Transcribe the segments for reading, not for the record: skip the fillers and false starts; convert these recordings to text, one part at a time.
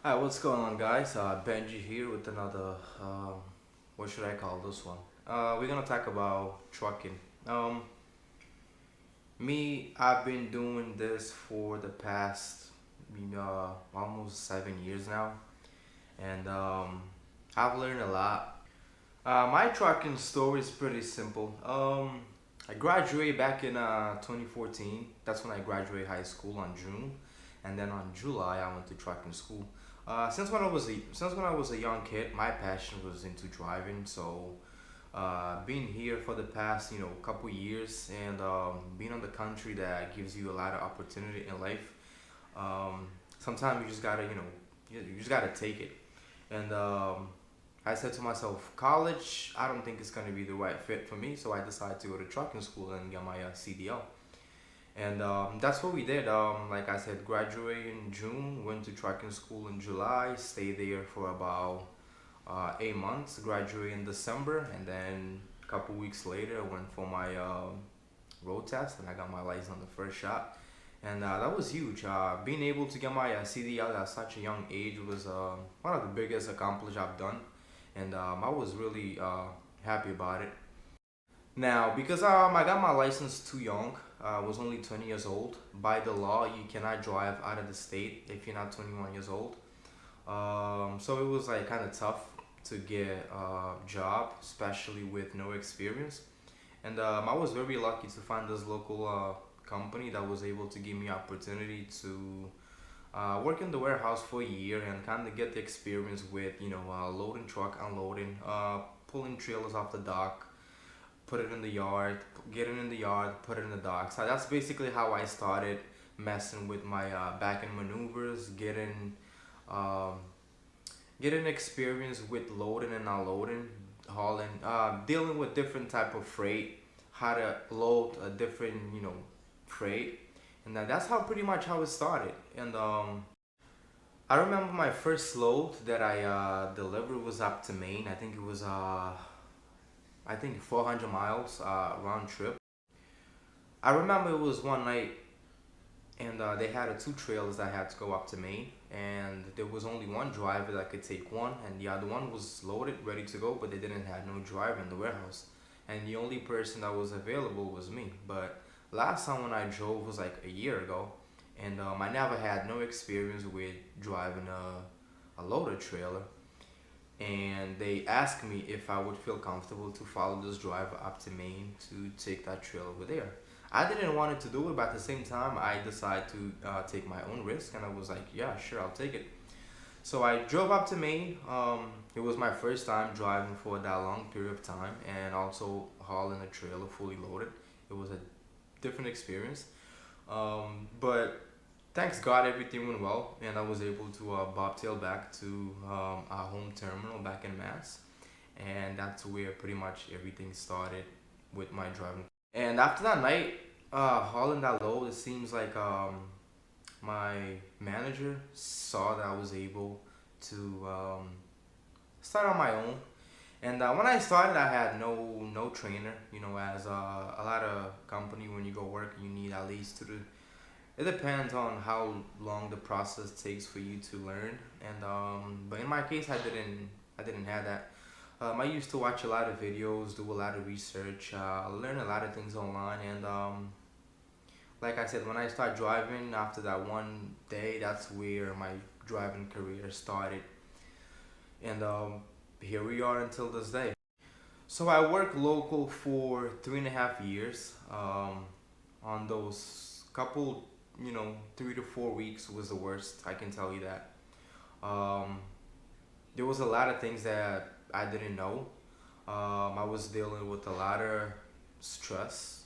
Hi, what's going on, guys? Benji here with another. What should I call this one? We're gonna talk about trucking. Um, I've been doing this for the past, almost 7 years now, and I've learned a lot. My trucking story is pretty simple. I graduated back in 2014. That's when I graduated high school on June, and then on July I went to trucking school. Since when I was a young kid, my passion was into driving. So, being here for the past couple years and being on the country that gives you a lot of opportunity in life. Sometimes you just gotta you just gotta take it. And I said to myself, college, I don't think it's gonna be the right fit for me. So I decided to go to trucking school and get my CDL. And that's what we did. Like I said, graduated in June, went to trucking school in July, stayed there for about 8 months, graduated in December, and then a couple weeks later, I went for my road test and I got my license on the first shot. And that was huge. Being able to get my CDL at such a young age was one of the biggest accomplishments I've done. And I was really happy about it. Now, because I got my license too young, I was only 20 years old. By the law, you cannot drive out of the state if you're not 21 years old. So it was like kind of tough to get a job, especially with no experience. And I was very lucky to find this local company that was able to give me opportunity to work in the warehouse for a year and kind of get the experience with loading truck, unloading, pulling trailers off the dock, put it in the yard, get it in the yard, put it in the dock. So that's basically how I started messing with my back end maneuvers, um, getting experience with loading and unloading, hauling, dealing with different type of freight, how to load a different freight, and that's how pretty much how it started. And I remember my first load that I delivered was up to Maine. I think it was 400 miles round trip. I remember it was one night, and they had two trailers that had to go up to Maine, and there was only one driver that could take one, and the other one was loaded, ready to go, but they didn't have no driver in the warehouse, and the only person that was available was me. But last time when I drove was like a year ago, and I never had no experience with driving a loader trailer, and they asked me if I would feel comfortable to follow this driver up to Maine to take that trail over there. I didn't want it to do it, but at the same time, I decided to take my own risk, and I was like, yeah, sure, I'll take it. So I drove up to Maine. It was my first time driving for that long period of time, and also hauling a trailer fully loaded. It was a different experience. But thanks God, everything went well, and I was able to bobtail back to our home terminal back in Mass, and that's where pretty much everything started with my driving. And after that night, hauling that load, it seems like my manager saw that I was able to start on my own. And when I started, I had no trainer. As a lot of company, when you go work, you need at least two to it depends on how long the process takes for you to learn, and but in my case, I didn't have that. I used to watch a lot of videos, do a lot of research, learn a lot of things online, and like I said, when I started driving after that one day, that's where my driving career started, and here we are until this day. So I worked local for 3.5 years. On those couple 3 to 4 weeks was the worst. I can tell you that. Um, there was a lot of things that I didn't know. I was dealing with a lot of stress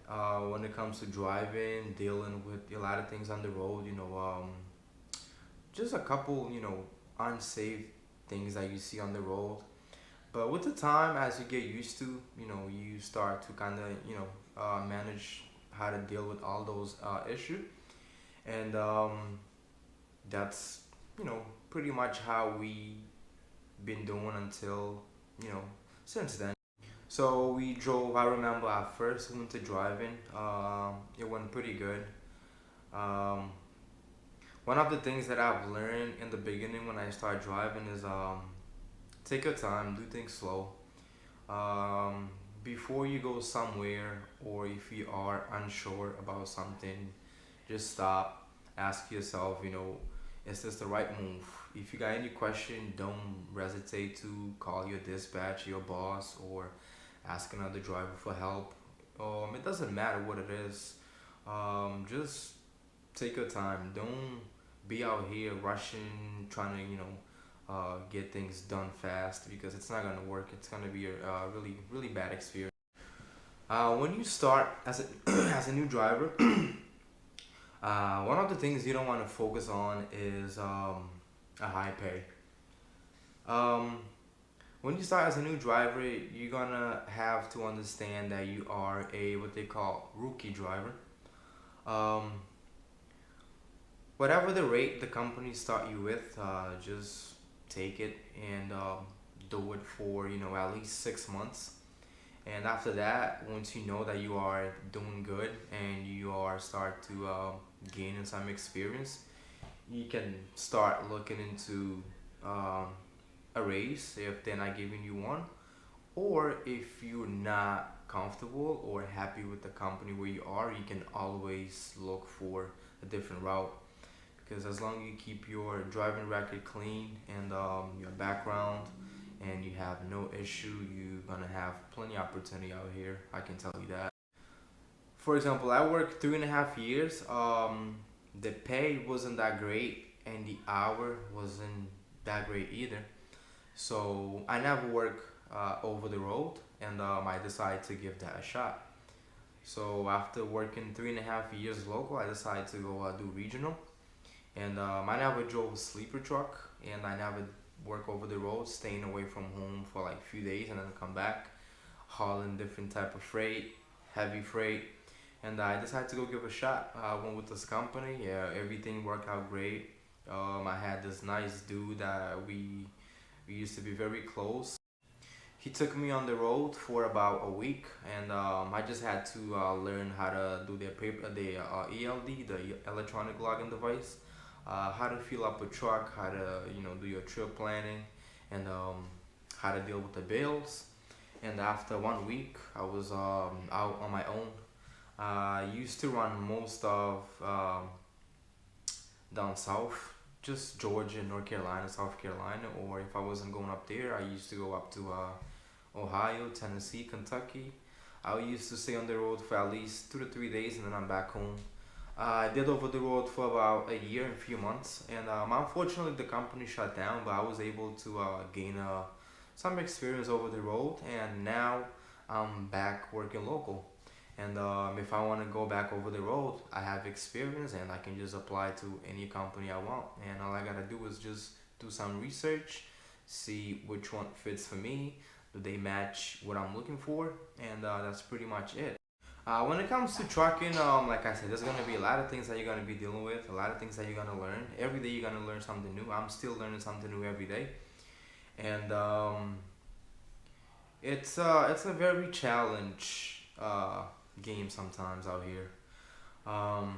when it comes to driving, dealing with a lot of things on the road. Just a couple unsafe things that you see on the road. But with the time, as you get used to, you start to kind of manage how to deal with all those issues, and that's pretty much how we been doing until you know since then. So we drove. I remember our first winter driving. It went pretty good. Um, One of the things that I've learned in the beginning when I start driving is take your time, do things slow. Um, Before you go somewhere, or if you are unsure about something, just stop, ask yourself, is this the right move? If you got any question, don't hesitate to call your dispatch, your boss, or ask another driver for help. It doesn't matter what it is. Just take your time. Don't be out here rushing, trying to, get things done fast, because it's not gonna work. It's gonna be a really, really bad experience. When you start as a as a new driver, one of the things you don't want to focus on is a high pay. Um, when you start as a new driver, you're gonna have to understand that you are a what they call rookie driver. Um, Whatever the rate the company start you with, just take it and do it for at least 6 months. And after that, once you know that you are doing good and you are start to gain some experience, you can start looking into um, a raise if they're not giving you one, or if you're not comfortable or happy with the company where you are, you can always look for a different route. Because as long as you keep your driving record clean and your background, and you have no issue, you're gonna have plenty of opportunity out here. I can tell you that. For example, I worked 3.5 years. The pay wasn't that great, and the hour wasn't that great either. So I never work over the road, and I decided to give that a shot. So after working 3.5 years local, I decided to go do regional. And I never drove a sleeper truck, and I never work over the road, staying away from home for like a few days and then come back, hauling different type of freight, heavy freight. And I decided to go give a shot. I went with this company. Yeah, everything worked out great. I had this nice dude that we used to be very close. He took me on the road for about a week, and I just had to learn how to do the ELD, the electronic logging device, how to fill up a truck, how to do your trip planning, and how to deal with the bills. And after 1 week, I was out on my own. I used to run most of down south, just Georgia, North Carolina, South Carolina, or if I wasn't going up there, I used to go up to Ohio, Tennessee, Kentucky. I used to stay on the road for at least 2 to 3 days, and then I'm back home. I did over the road for about a year and a few months, and unfortunately the company shut down, but I was able to gain some experience over the road, and now I'm back working local. And if I want to go back over the road, I have experience and I can just apply to any company I want. And all I gotta do is just do some research, see which one fits for me, do they match what I'm looking for, and that's pretty much it. When it comes to trucking, like I said, there's gonna be a lot of things that you're gonna be dealing with, a lot of things that you're gonna learn. Every day you're gonna learn something new. I'm still learning something new every day, and it's a very challenge game sometimes out here. Um,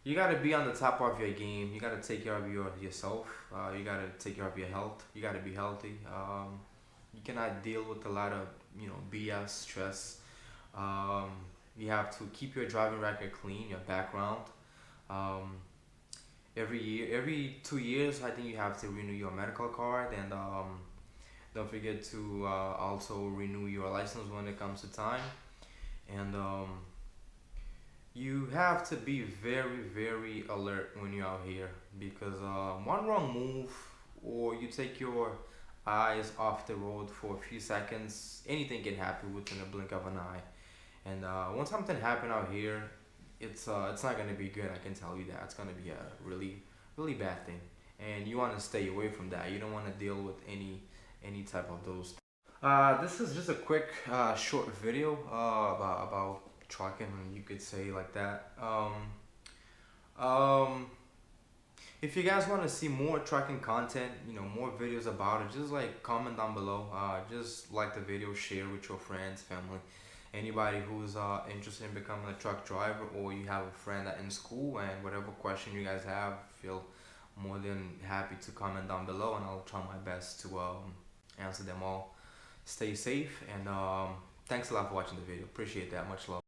you gotta be on the top of your game. You gotta take care of yourself. You gotta take care of your health. You gotta be healthy. You cannot deal with a lot of BS stress. Um, you have to keep your driving record clean, your background. Um, every 2 years, I think you have to renew your medical card, and don't forget to also renew your license when it comes to time. And you have to be very, very alert when you're out here, because one wrong move, or you take your eyes off the road for a few seconds, anything can happen within a blink of an eye. And when something happen out here, it's not gonna be good. I can tell you that it's gonna be a really, really bad thing, and you want to stay away from that. You don't want to deal with any type of those. This is just a quick, short video about trucking, you could say like that. Um, if you guys want to see more trucking content, more videos about it, just like comment down below. Just like the video, share with your friends, family, Anybody who's interested in becoming a truck driver, or you have a friend that in school, and whatever question you guys have, feel more than happy to comment down below, and I'll try my best to answer them all. Stay safe, and thanks a lot for watching the video. Appreciate that. Much love.